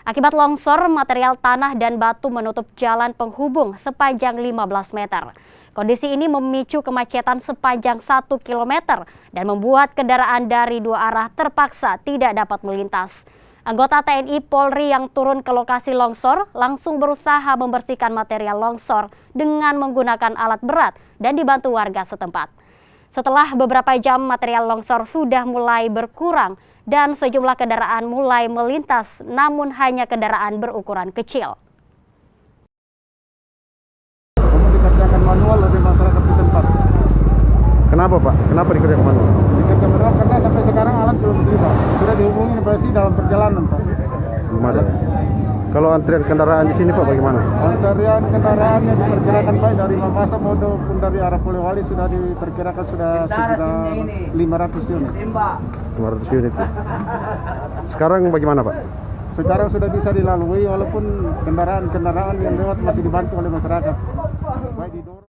Akibat longsor, material tanah dan batu menutup jalan penghubung sepanjang 15 meter. Kondisi ini memicu kemacetan sepanjang 1 km dan membuat kendaraan dari dua arah terpaksa tidak dapat melintas. Anggota TNI Polri yang turun ke lokasi longsor langsung berusaha membersihkan material longsor dengan menggunakan alat berat dan dibantu warga setempat. Setelah beberapa jam, material longsor sudah mulai berkurang dan sejumlah kendaraan mulai melintas, namun hanya kendaraan berukuran kecil. Kamu dikerjakan manual oleh masyarakat setempat. Kenapa Pak? Kenapa dikerjakan manual? Dikerjakan manual karena sampai sekarang alat belum tiba. Sudah dihubungi polisi dalam perjalanan Pak. Gimana? Kalau antrian kendaraan di sini Pak bagaimana? Antrian kendaraan yang diperkirakan Pak dari Mamasa maupun dari arah Polewali sudah diperkirakan sudah sekitar 500 unit. 500 unit. Sekarang bagaimana Pak? Sekarang sudah bisa dilalui walaupun kendaraan-kendaraan yang lewat masih dibantu oleh masyarakat. Baik didorong.